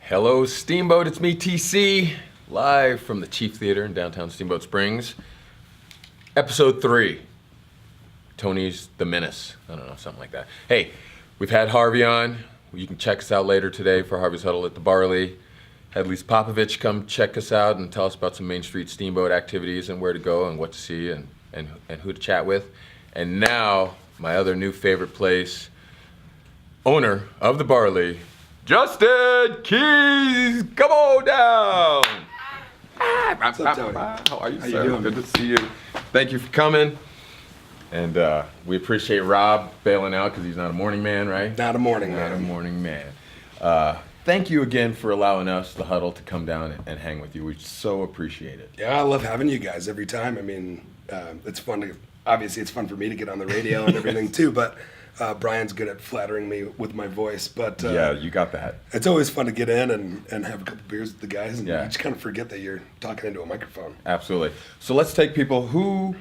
Hello Steamboat, it's me TC, live from the Chief Theater in downtown Steamboat Springs. Episode 3, Tony's the Menace. I don't know, something like that. Hey, we've had Harvey on. You can check us out later today for Harvey's Huddle at the BARley. Had Lise Popovich come check us out and tell us about some Main Street Steamboat activities and where to go and what to see and who to chat with. And now, my other new favorite place, owner of the BARley, Justin Keys, come on down. What's up, Tony? How are you, How sir? you doing? Good to see you. Thank you for coming. And we appreciate Rob bailing out because he's not a morning man, right? Not a morning Not man. a morning man. Thank you again for allowing us, the Huddle, to come down and hang with you. We so appreciate it. Yeah, I love having you guys every time. I mean, it's fun to, obviously it's fun for me to get on the radio and everything too, but Brian's good at flattering me with my voice. But Yeah, you got that. it's always fun to get in and have a couple beers with the guys, and Yeah. you just kind of forget that you're talking into a microphone. Absolutely. So let's take people who,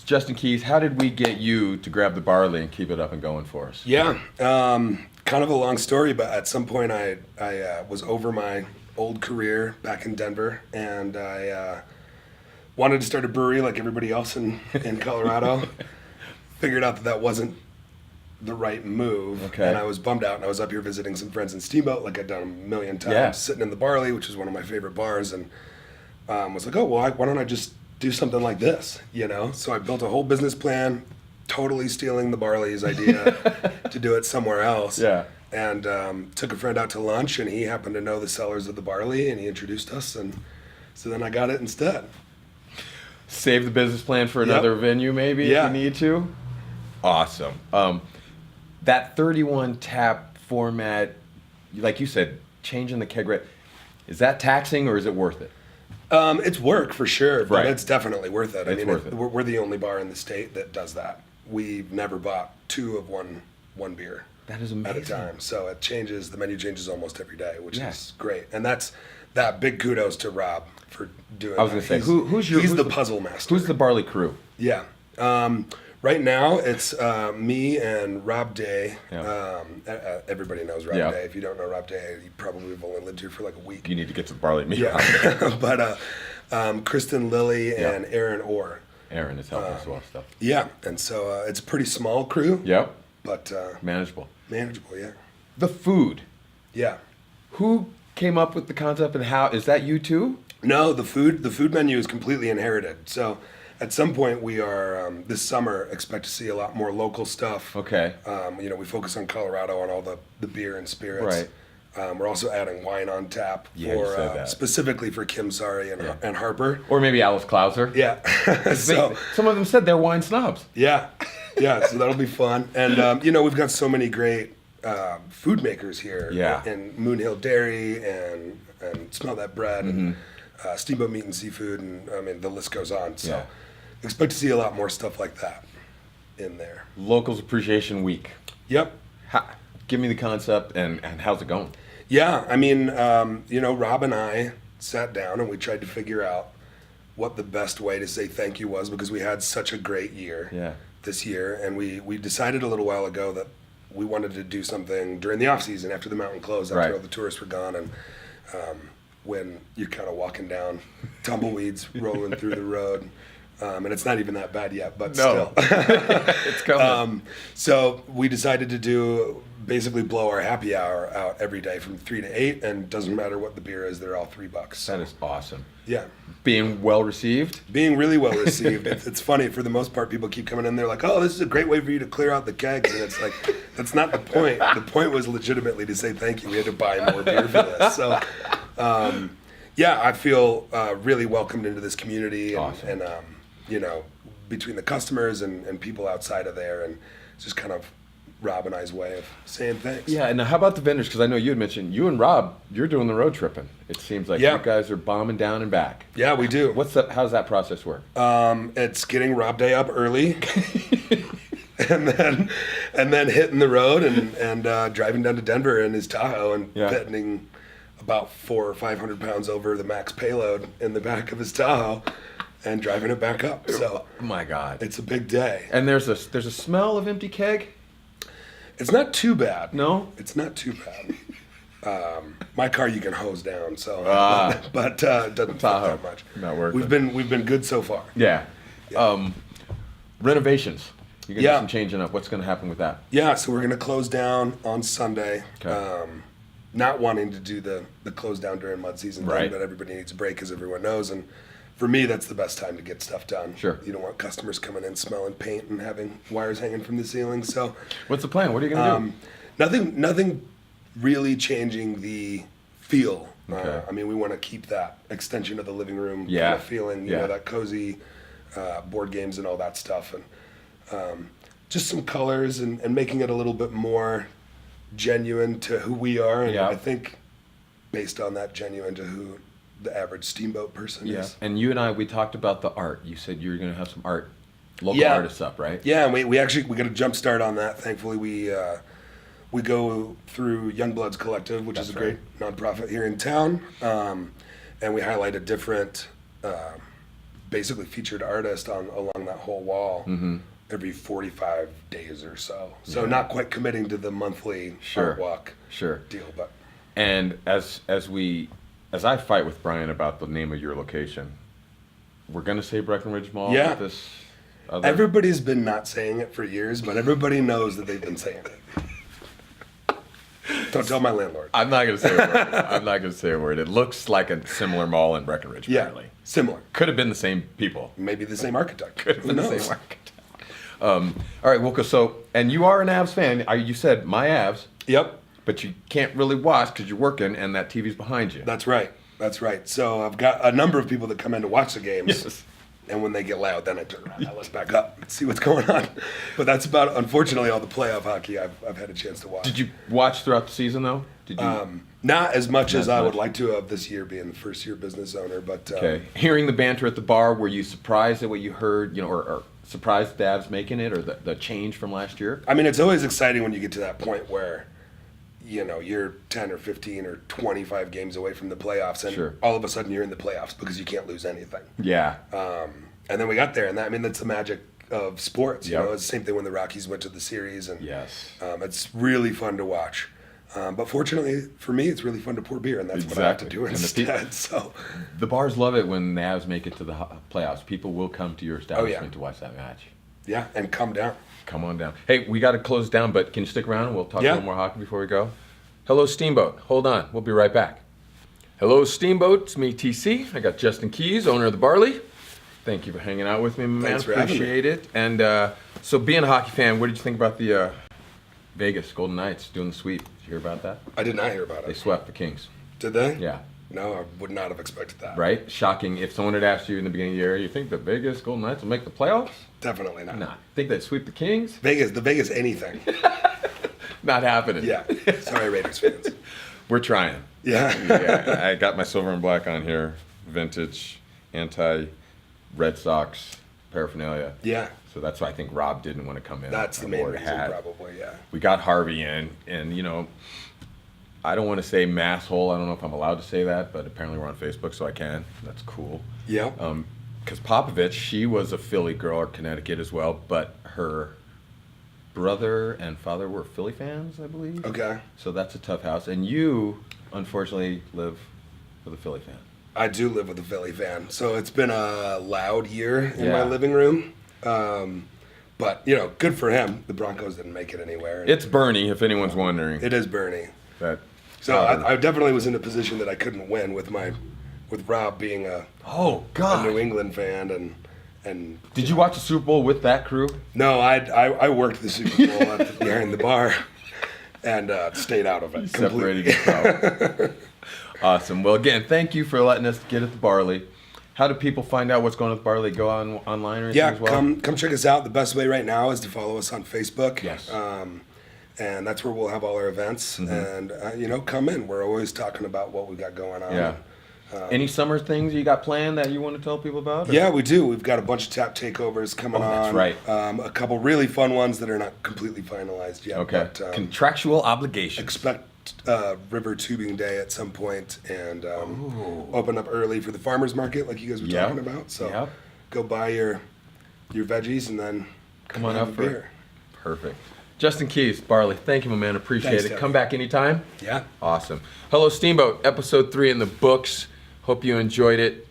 Justin Keys, how did we get you to grab the BARley and keep it up and going for us? Yeah, kind of a long story, but at some point I was over my old career back in Denver, and I wanted to start a brewery like everybody else in Colorado. Figured out that wasn't the right move, Okay. and I was bummed out, and I was up here visiting some friends in Steamboat like I'd done a million times, Yeah. sitting in the BARley, which is one of my favorite bars, and was like, oh, well, why don't I just do something like this, you know? So I built a whole business plan, totally stealing the BARley's idea to do it somewhere else. Yeah. And took a friend out to lunch, and he happened to know the sellers of the BARley, and he introduced us, and so then I got it instead. Save the business plan for another venue, maybe, Yeah. if you need to? Awesome. That 31 tap format, like you said, changing the keg rate, is that taxing or is it worth it? It's work for sure, but Right. it's definitely worth it. It's worth it. We're the only bar in the state that does that. We've never bought two of one beer That is at amazing. a time. So it changes, the menu changes almost every day, which Yeah. is great. And that's that big kudos to Rob for doing I was that. going to say, He's- who's the the puzzle master. Who's the BARley crew? Yeah. Right now, it's me and Rob Day. Yeah. Everybody knows Rob Yeah. Day. If you don't know Rob Day, you probably have only lived here for like a week. You need to get to the BARley meet. Yeah. But Kristen Lilly Yeah. and Aaron Orr. Aaron is helping us with stuff. Yeah. And so it's a pretty small crew, Yep. but Manageable. manageable, yeah. The food. Yeah. Who came up with the concept and how? Is that you too? No, the food menu is completely inherited. So at some point we are, this summer, expect to see a lot more local stuff. Okay. We focus on Colorado on all the beer and spirits. Right. We're also adding wine on tap Yeah, you said that. specifically for Kim Sari and Harper. Or maybe Alice Klauser. Yeah. So Some of them said they're wine snobs. yeah, so that'll be fun. And we've got so many great food makers here. Yeah. And Moon Hill Dairy and Smell That Bread and Steamboat Meat and Seafood, and I mean the list goes on. So Yeah. expect to see a lot more stuff like that in there. Locals Appreciation Week. Yep. Give me the concept and how's it going? Yeah, I mean, Rob and I sat down and we tried to figure out what the best way to say thank you was, because we had such a great year this year, and we decided a little while ago that we wanted to do something during the off season after the mountain closed, after Right. all the tourists were gone, and when you're kind of walking down, tumbleweeds rolling through the road. And it's not even that bad yet, but No. still. It's coming. So we decided to basically blow our happy hour out every day from 3 to 8, and doesn't matter what the beer is, they're all $3. That is awesome. Yeah. Being well received. Being really well received. It's funny, for the most part, people keep coming in, they're like, oh, this is a great way for you to clear out the kegs. And it's like, that's not the point. The point was legitimately to say thank you. We had to buy more beer for this. So, I feel really welcomed into this community, and, Awesome. between the customers and people outside of there, and it's just kind of Rob and I's way of saying thanks. Yeah, and how about the vendors? Because I know you had mentioned, you and Rob, you're doing the road tripping. It seems like Yeah. you guys are bombing down and back. Yeah, we do. How's that process work? It's getting Rob Day up early, and then hitting the road and driving down to Denver in his Tahoe and Yeah. petting about 400 or 500 pounds over the max payload in the back of his Tahoe, and driving it back up. So Oh my God. it's a big day. And there's a smell of empty keg? It's not too bad. No? It's not too bad. My car you can hose down, so but it doesn't fit Tahoe. that much. Not worth We've been good so far. Yeah. Renovations. You're gonna Yeah. do some changing up. What's gonna happen with that? Yeah, so we're gonna close down on Sunday. Okay. Not wanting to do the close down during mud season, Right. thing, but everybody needs a break, as everyone knows. And for me, that's the best time to get stuff done. Sure. You don't want customers coming in smelling paint and having wires hanging from the ceiling. So What's the plan? What are you gonna do? nothing really changing the feel. Okay. I mean, we want to keep that extension of the living room Yeah. kind of feeling, you Yeah. know, that cozy board games and all that stuff. And just some colors and making it a little bit more genuine to who we are. And Yeah. I think based on that, genuine to who the average steamboat person Yeah. is. And you and I, we talked about the art. You said you were gonna have some art, local Yeah. artists up, right? Yeah, and we actually got a jump start on that. Thankfully, we go through Youngbloods Collective, which is a That's great nonprofit here in town, and we highlight a different, basically featured artist along that whole wall every 45 days or so. So Yeah. not quite committing to the monthly Sure. art walk Sure. deal, but And as I fight with Brian about the name of your location, we're gonna say Breckenridge Mall. Yeah. With this other... everybody's been not saying it for years, but everybody knows that they've been saying it. Don't tell my landlord. I'm not gonna say a word. I'm not gonna say a word. It looks like a similar mall in Breckenridge. Yeah, Apparently. similar. Could have been the same people. Maybe the same architect. Could have Who been the knows? same architect. All right, Wilco. So, and you are an Avs fan. You said my Avs, Yep. but you can't really watch because you're working and that TV's behind you. That's right. That's right. So I've got a number of people that come in to watch the games. Yes. And when they get loud, then I turn around. I look back up and see what's going on. But that's about, unfortunately, all the playoff hockey I've had a chance to watch. Did you watch throughout the season though? Did you? Not as much Not as as I would much. like to have this year, being the first year business owner. But Okay. Hearing the banter at the bar, were you surprised at what you heard? You know, or surprised the Avs making it, or the change from last year? I mean, it's always exciting when you get to that point where, you know, you're 10 or 15 or 25 games away from the playoffs, and Sure. all of a sudden you're in the playoffs because you can't lose anything. Yeah. And then we got there, and that's the magic of sports. You Yep. know, it's the same thing when the Rockies went to the series, and Yes. it's really fun to watch. But fortunately for me, it's really fun to pour beer, and that's what I have to Exactly. do And the instead. So, The bars love it when the Avs make it to the playoffs. People will come to your establishment yeah. to watch that match. yeah, and come down. Come on down. Hey, we got to close down, but can you stick around and we'll talk a Yeah. little more hockey before we go? Hello Steamboat. Hold on. We'll be right back. Hello Steamboat. It's me, TC. I got Justin Keys, owner of the BARley. Thank you for hanging out with me, my man. Thanks for having me. Appreciate it. And so being a hockey fan, what did you think about the Vegas Golden Knights doing the sweep? Did you hear about that? I did not hear about They it. swept the Kings. Did they? Yeah. No, I would not have expected that. Right? Shocking. If someone had asked you in the beginning of the year, you think the Vegas Golden Knights will make the playoffs? Definitely not. Nah. Think they'd sweep the Kings? The Vegas anything. Not happening. Yeah. Sorry, Raiders fans. We're trying. Yeah. Yeah, I got my silver and black on here. Vintage, anti-Red Sox paraphernalia. Yeah. So that's why I think Rob didn't want to come in. That's the I main wore a reason, hat. probably. Yeah. We got Harvey in, and you know, I don't want to say masshole. I don't know if I'm allowed to say that, but apparently we're on Facebook, so I can. That's cool. Yeah. Because Popovich, she was a Philly girl, or Connecticut as well, but her brother and father were Philly fans, I believe. Okay. So that's a tough house. And you, unfortunately, live with a Philly fan. I do live with a Philly fan, so it's been a loud year in my Yeah. living room. But you know, good for him. The Broncos didn't make it anywhere. It's Bernie, if anyone's wondering. It is Bernie. That. So I definitely was in a position that I couldn't win with Rob being a Oh New God! England fan and Did you watch the Super Bowl with that crew? no, I worked the Super Bowl behind the bar and stayed out of it. Separated completely. yourself. Awesome. Well, again, thank you for letting us get at the BARley. How do people find out what's going on with BARley? Go online or anything Yeah, as well? come check us out. The best way right now is to follow us on Facebook. Yes. And that's where we'll have all our events. And you know, come in. We're always talking about what we got going on. Yeah. Any summer things you got planned that you want to tell people about? or- Yeah, we do. We've got a bunch of tap takeovers coming on. that's right. A couple really fun ones that are not completely finalized yet. Okay. But, Contractual obligations. expect River Tubing Day at some point, and open up early for the farmers market, like you guys were Yep. talking about. So Yep. go buy your veggies and then Come on have up a for beer. it. Perfect. Justin Keys, BARley, thank you, my man. Appreciate Thanks, it. Tony. Come back anytime. Yeah. Awesome. Hello Steamboat, episode 3 in the books. Hope you enjoyed it.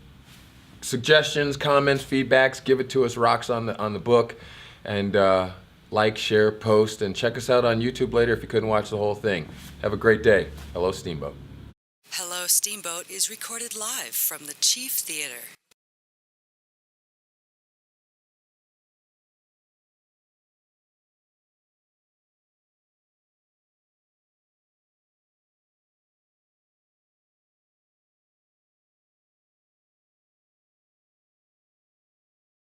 Suggestions, comments, feedbacks, give it to us. Rocks on the book. And like, share, post, and check us out on YouTube later if you couldn't watch the whole thing. Have a great day. Hello Steamboat. Hello Steamboat is recorded live from the Chief Theater.